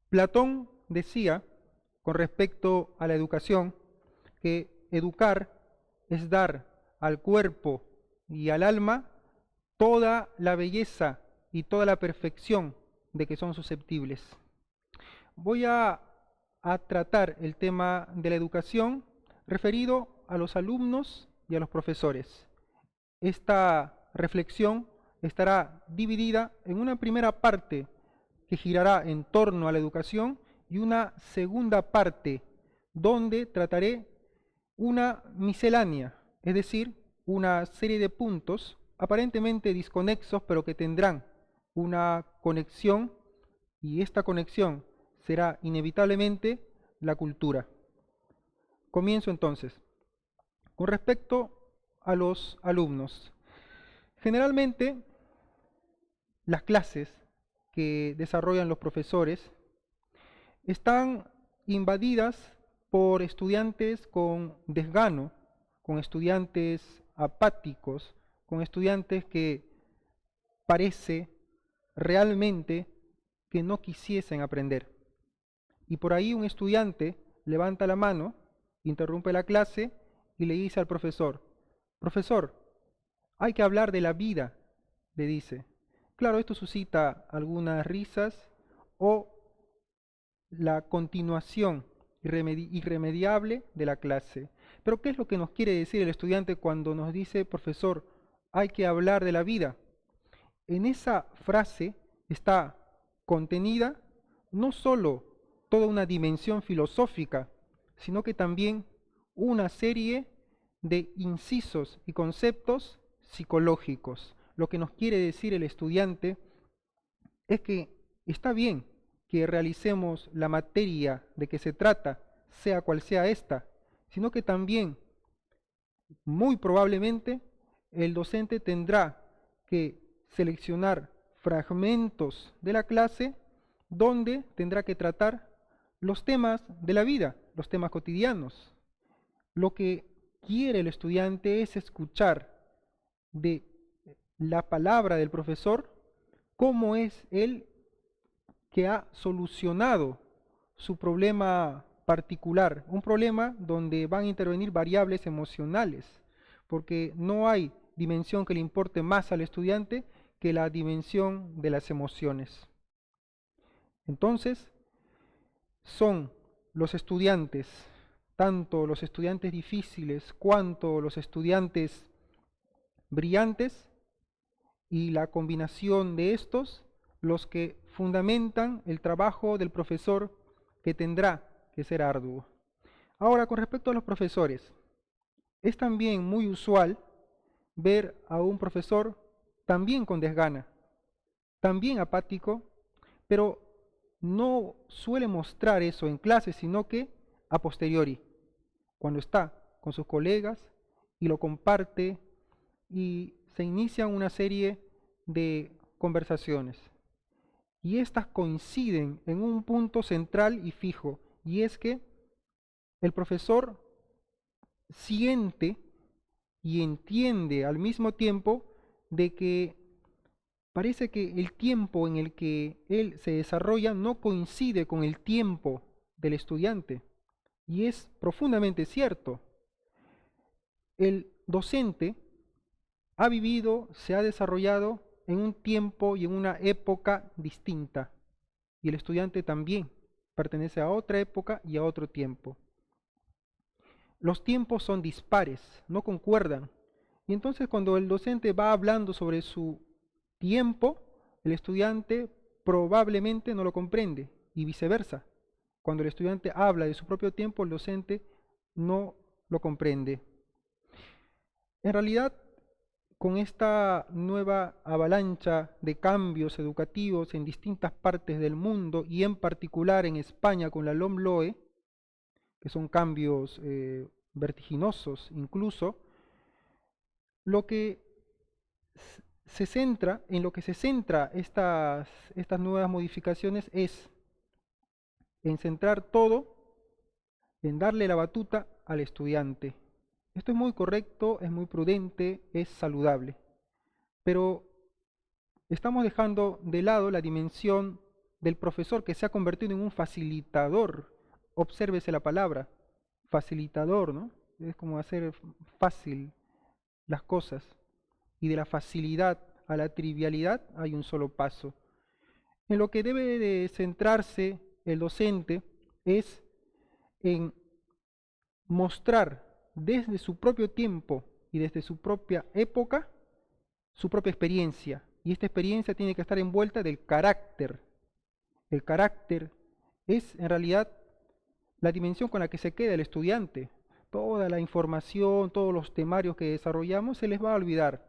Platón decía, con respecto a la educación, que educar es dar al cuerpo y al alma toda la belleza y toda la perfección de que son susceptibles. Voy a tratar el tema de la educación referido a los alumnos y a los profesores. Esta reflexión estará dividida en una primera parte que girará en torno a la educación y una segunda parte donde trataré una miscelánea, es decir, una serie de puntos aparentemente desconexos, pero que tendrán una conexión, y esta conexión será inevitablemente la cultura. Comienzo entonces. Con respecto a los alumnos, generalmente las clases que desarrollan los profesores están invadidas por estudiantes con desgano, con estudiantes apáticos, con estudiantes que parece realmente que no quisiesen aprender. Y por ahí un estudiante levanta la mano, interrumpe la clase y le dice al profesor, profesor, hay que hablar de la vida, le dice. Claro, esto suscita algunas risas o la continuación irremediable de la clase. Pero ¿qué es lo que nos quiere decir el estudiante cuando nos dice, profesor, hay que hablar de la vida? En esa frase está contenida no solo toda una dimensión filosófica, sino que también una serie de incisos y conceptos psicológicos. Lo que nos quiere decir el estudiante es que está bien que realicemos la materia de que se trata, sea cual sea esta, sino que también, muy probablemente, el docente tendrá que seleccionar fragmentos de la clase donde tendrá que tratar los temas de la vida, los temas cotidianos. Lo que quiere el estudiante es escuchar de la palabra del profesor cómo es él que ha solucionado su problema particular, un problema donde van a intervenir variables emocionales, porque no hay dimensión que le importe más al estudiante que la dimensión de las emociones. Entonces, son los estudiantes, tanto los estudiantes difíciles cuanto los estudiantes brillantes, y la combinación de estos los que fundamentan el trabajo del profesor, que tendrá que ser arduo. Ahora, con respecto a los profesores, es también muy usual ver a un profesor también con desgana, también apático, pero no suele mostrar eso en clase, sino que a posteriori, cuando está con sus colegas y lo comparte y se inician una serie de conversaciones. Y estas coinciden en un punto central y fijo, y es que el profesor siente y entiende al mismo tiempo de que parece que el tiempo en el que él se desarrolla no coincide con el tiempo del estudiante. Y es profundamente cierto. El docente ha vivido, se ha desarrollado en un tiempo y en una época distinta. Y el estudiante también pertenece a otra época y a otro tiempo. Los tiempos son dispares, no concuerdan. Y entonces cuando el docente va hablando sobre su tiempo, el estudiante probablemente no lo comprende, y viceversa. Cuando el estudiante habla de su propio tiempo, el docente no lo comprende. En realidad, con esta nueva avalancha de cambios educativos en distintas partes del mundo y en particular en España con la LOMLOE, que son cambios vertiginosos incluso, lo que se centra, en lo que se centra estas nuevas modificaciones es en centrar todo, en darle la batuta al estudiante. Esto es muy correcto, es muy prudente, es saludable, pero estamos dejando de lado la dimensión del profesor que se ha convertido en un facilitador. Obsérvese la palabra, facilitador, ¿no? Es como hacer fácil las cosas. Y de la facilidad a la trivialidad hay un solo paso. En lo que debe de centrarse el docente es en mostrar desde su propio tiempo y desde su propia época su propia experiencia. Y esta experiencia tiene que estar envuelta del carácter. El carácter es en realidad la dimensión con la que se queda el estudiante. Toda la información, todos los temarios que desarrollamos se les va a olvidar.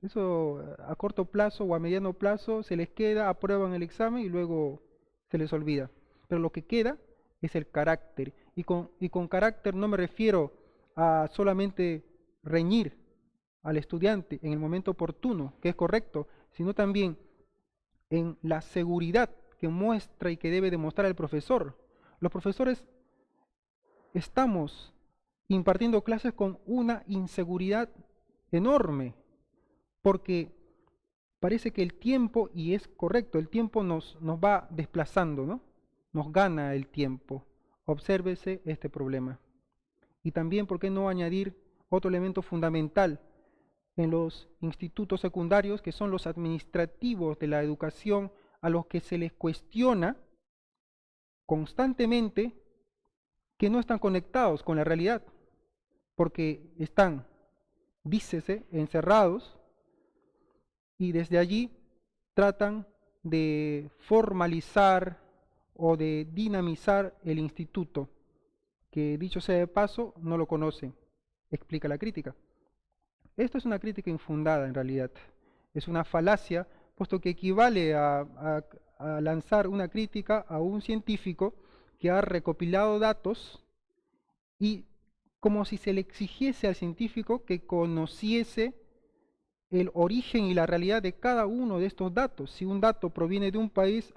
Eso a corto plazo o a mediano plazo se les queda, aprueban el examen y luego se les olvida. Pero lo que queda es el carácter. Y con carácter no me refiero a solamente reñir al estudiante en el momento oportuno, que es correcto, sino también en la seguridad que muestra y que debe demostrar el profesor. Los profesores estamos impartiendo clases con una inseguridad enorme, porque parece que el tiempo, y es correcto, el tiempo nos va desplazando, ¿no? Nos gana el tiempo. Obsérvese este problema. Y también, ¿por qué no añadir otro elemento fundamental en los institutos secundarios, que son los administrativos de la educación, a los que se les cuestiona constantemente que no están conectados con la realidad, porque están, dícese, encerrados y desde allí tratan de formalizar o de dinamizar el instituto, que dicho sea de paso, no lo conocen, explica la crítica. Esto es una crítica infundada en realidad, es una falacia, puesto que equivale a lanzar una crítica a un científico que ha recopilado datos y como si se le exigiese al científico que conociese el origen y la realidad de cada uno de estos datos. Si un dato proviene de un país,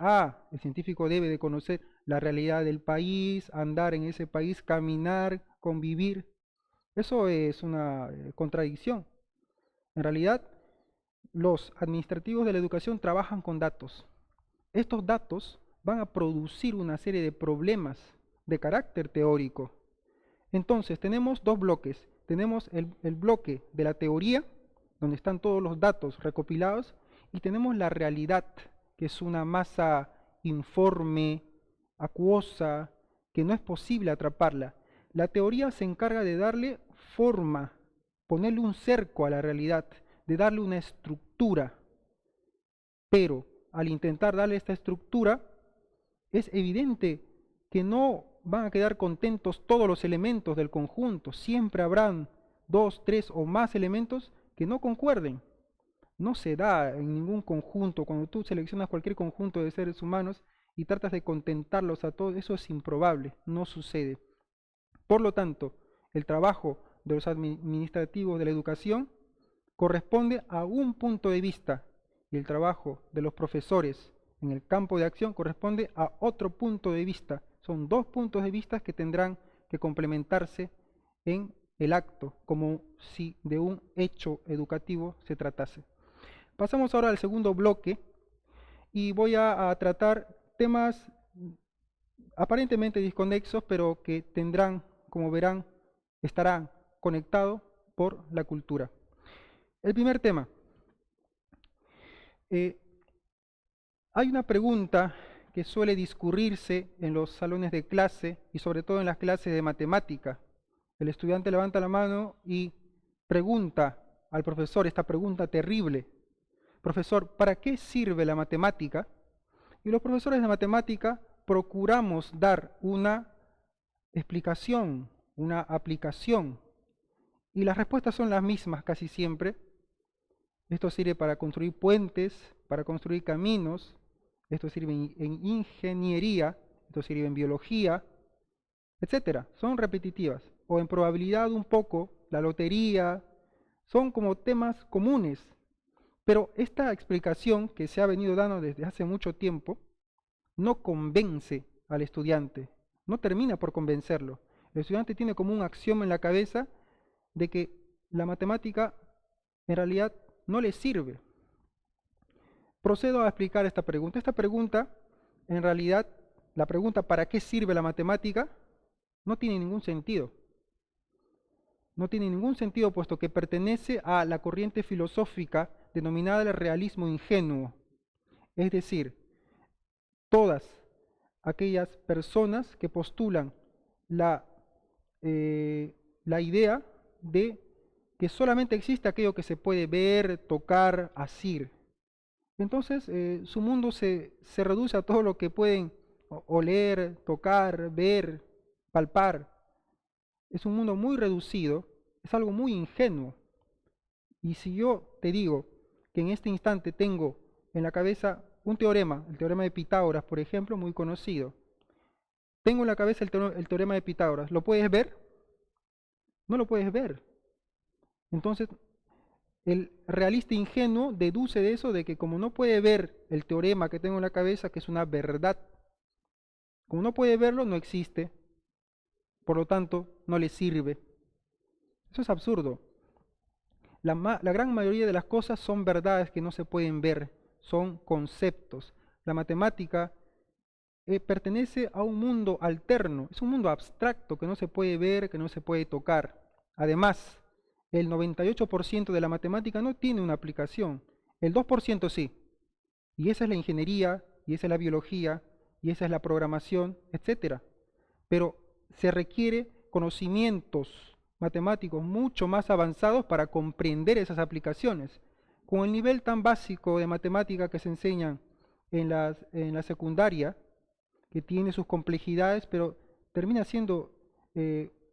el científico debe de conocer la realidad del país, andar en ese país, caminar, convivir. Eso es una contradicción. En realidad, los administrativos de la educación trabajan con datos. Estos datos van a producir una serie de problemas de carácter teórico. Entonces, tenemos dos bloques. Tenemos el bloque de la teoría, donde están todos los datos recopilados, y tenemos la realidad, que es una masa informe, acuosa, que no es posible atraparla. La teoría se encarga de darle forma, ponerle un cerco a la realidad, de darle una estructura. Pero al intentar darle esta estructura, es evidente que no van a quedar contentos todos los elementos del conjunto. Siempre habrán 2, 3 o más elementos que no concuerden. No se da en ningún conjunto. Cuando tú seleccionas cualquier conjunto de seres humanos y tratas de contentarlos a todos, eso es improbable, no sucede. Por lo tanto, el trabajo de los administrativos de la educación corresponde a un punto de vista y el trabajo de los profesores en el campo de acción corresponde a otro punto de vista. Son dos puntos de vista que tendrán que complementarse en el acto, como si de un hecho educativo se tratase. Pasamos ahora al segundo bloque y voy a tratar temas aparentemente desconexos, pero que tendrán, como verán, estarán conectados por la cultura. El primer tema. Hay una pregunta que suele discurrirse en los salones de clase y sobre todo en las clases de matemática. El estudiante levanta la mano y pregunta al profesor esta pregunta terrible. Profesor, ¿para qué sirve la matemática? Y los profesores de matemática procuramos dar una explicación, una aplicación. Y las respuestas son las mismas casi siempre. Esto sirve para construir puentes, para construir caminos. Esto sirve en ingeniería, esto sirve en biología, etcétera. Son repetitivas. O en probabilidad un poco, la lotería, son como temas comunes. Pero esta explicación que se ha venido dando desde hace mucho tiempo no convence al estudiante, no termina por convencerlo. El estudiante tiene como un axioma en la cabeza de que la matemática en realidad no le sirve. Procedo a explicar esta pregunta. Esta pregunta en realidad, la pregunta ¿para qué sirve la matemática? No tiene ningún sentido. No tiene ningún sentido puesto que pertenece a la corriente filosófica denominada el realismo ingenuo. Es decir, todas aquellas personas que postulan la, la idea de que solamente existe aquello que se puede ver, tocar, asir. Entonces, su mundo se reduce a todo lo que pueden oler, tocar, ver, palpar. Es un mundo muy reducido, es algo muy ingenuo. Y si yo te digo que en este instante tengo en la cabeza un teorema, el teorema de Pitágoras, por ejemplo, muy conocido. Tengo en la cabeza el teorema de Pitágoras. ¿Lo puedes ver? No lo puedes ver. Entonces, el realista ingenuo deduce de eso de que como no puede ver el teorema que tengo en la cabeza, que es una verdad, como no puede verlo, no existe. Por lo tanto, no le sirve. Eso es absurdo. La gran mayoría de las cosas son verdades que no se pueden ver, son conceptos. La matemática pertenece a un mundo alterno, es un mundo abstracto que no se puede ver, que no se puede tocar. Además, el 98% de la matemática no tiene una aplicación, el 2% sí. Y esa es la ingeniería, y esa es la biología, y esa es la programación, etc. Pero se requiere conocimientos matemáticos mucho más avanzados para comprender esas aplicaciones. Con el nivel tan básico de matemática que se enseñan en la secundaria, que tiene sus complejidades, pero termina siendo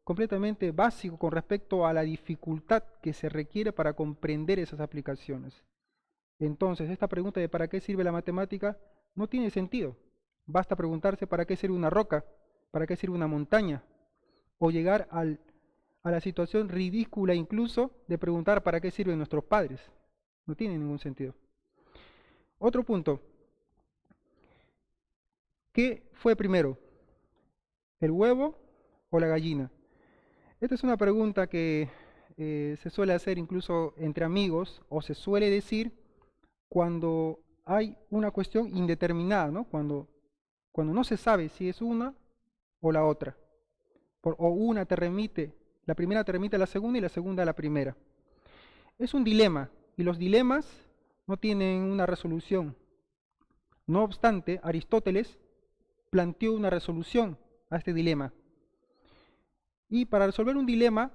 completamente básico con respecto a la dificultad que se requiere para comprender esas aplicaciones. Entonces, esta pregunta de ¿para qué sirve la matemática? No tiene sentido. Basta preguntarse ¿para qué sirve una roca? ¿Para qué sirve una montaña? O llegar a la situación ridícula incluso de preguntar ¿para qué sirven nuestros padres? No tiene ningún sentido. Otro punto. ¿Qué fue primero? ¿El huevo o la gallina? Esta es una pregunta que se suele hacer incluso entre amigos o se suele decir cuando hay una cuestión indeterminada, ¿no? Cuando no se sabe si es una o la otra. O una te remite, la primera te remite a la segunda y la segunda a la primera. Es un dilema y los dilemas no tienen una resolución. No obstante, Aristóteles planteó una resolución a este dilema. Y para resolver un dilema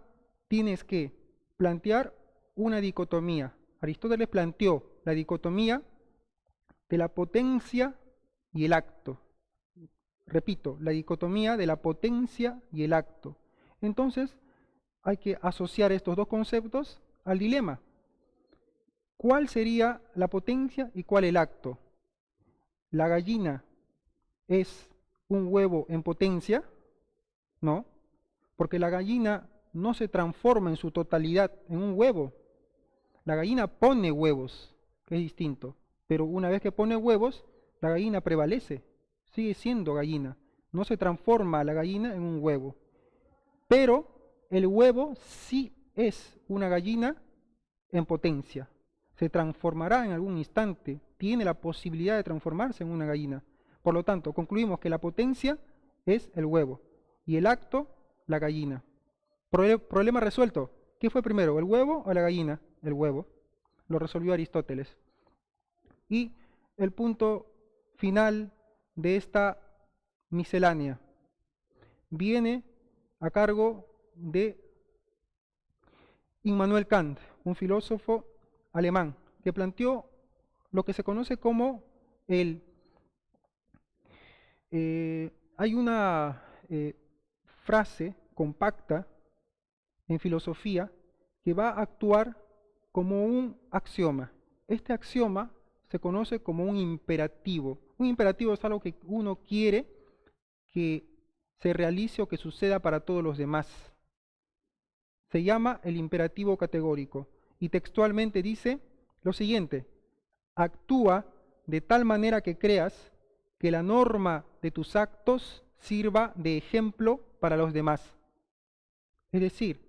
tienes que plantear una dicotomía. Aristóteles planteó la dicotomía de la potencia y el acto. Repito, la dicotomía de la potencia y el acto. Entonces, hay que asociar estos dos conceptos al dilema. ¿Cuál sería la potencia y cuál el acto? ¿La gallina es un huevo en potencia? No, porque la gallina no se transforma en su totalidad en un huevo. La gallina pone huevos, que es distinto, pero una vez que pone huevos, la gallina prevalece, sigue siendo gallina, no se transforma la gallina en un huevo. Pero el huevo sí es una gallina en potencia, se transformará en algún instante, tiene la posibilidad de transformarse en una gallina. Por lo tanto, concluimos que la potencia es el huevo y el acto, la gallina. Problema resuelto. ¿Qué fue primero, el huevo o la gallina? El huevo. Lo resolvió Aristóteles. Y el punto final de esta miscelánea viene a cargo de Immanuel Kant, un filósofo alemán, que planteó lo que se conoce como hay una frase compacta en filosofía que va a actuar como un axioma. Este axioma se conoce como un imperativo. Un imperativo es algo que uno quiere que se realice o que suceda para todos los demás. Se llama el imperativo categórico y textualmente dice lo siguiente: actúa de tal manera que creas que la norma de tus actos sirva de ejemplo para los demás. Es decir,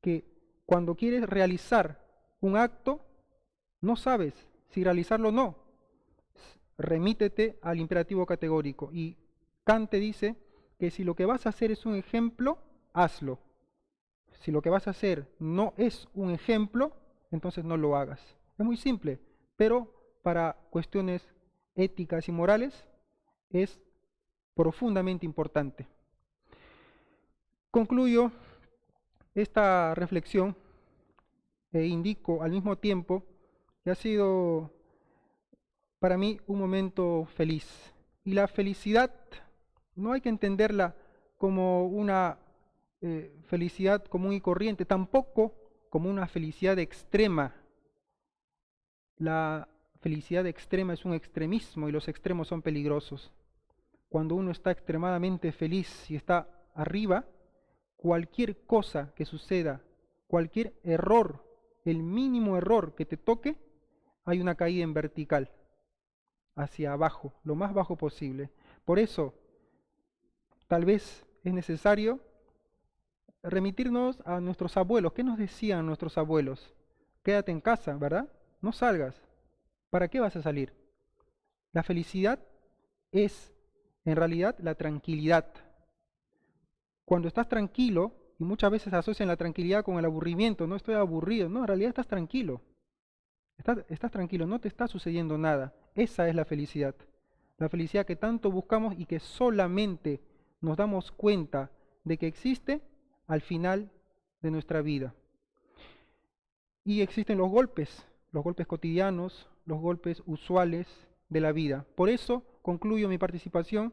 que cuando quieres realizar un acto, no sabes si realizarlo o no. remítete al imperativo categórico. Y Kant te dice que si lo que vas a hacer es un ejemplo, hazlo. Si lo que vas a hacer no es un ejemplo, entonces no lo hagas. Es muy simple, pero para cuestiones éticas y morales es profundamente importante. Concluyo esta reflexión e indico al mismo tiempo que ha sido para mí un momento feliz. Y la felicidad no hay que entenderla como una felicidad común y corriente, tampoco como una felicidad extrema. La felicidad extrema es un extremismo y los extremos son peligrosos. Cuando uno está extremadamente feliz y está arriba, cualquier cosa que suceda, cualquier error, el mínimo error que te toque, hay una caída en vertical, hacia abajo, lo más bajo posible. Por eso, tal vez es necesario remitirnos a nuestros abuelos. ¿Qué nos decían nuestros abuelos? Quédate en casa, ¿verdad? No salgas. ¿Para qué vas a salir? La felicidad es, en realidad, la tranquilidad. Cuando estás tranquilo, y muchas veces asocian la tranquilidad con el aburrimiento, no estoy aburrido, no, en realidad estás tranquilo. Estás tranquilo, no te está sucediendo nada. Esa es la felicidad. La felicidad que tanto buscamos y que solamente nos damos cuenta de que existe al final de nuestra vida. Y existen los golpes cotidianos, los golpes usuales de la vida. Por eso concluyo mi participación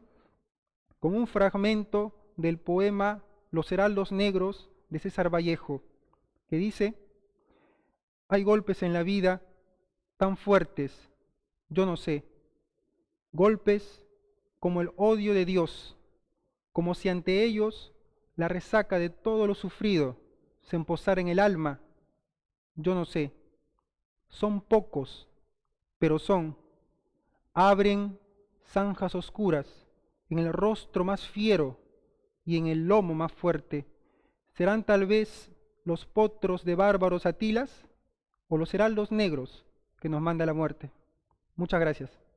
con un fragmento del poema Los Heraldos Negros de César Vallejo, que dice: hay golpes en la vida tan fuertes, yo no sé, golpes como el odio de Dios, como si ante ellos la resaca de todo lo sufrido se emposara en el alma, yo no sé, son pocos, pero son, abren zanjas oscuras en el rostro más fiero y en el lomo más fuerte. ¿Serán tal vez los potros de bárbaros Atilas o los heraldos negros que nos manda la muerte? Muchas gracias.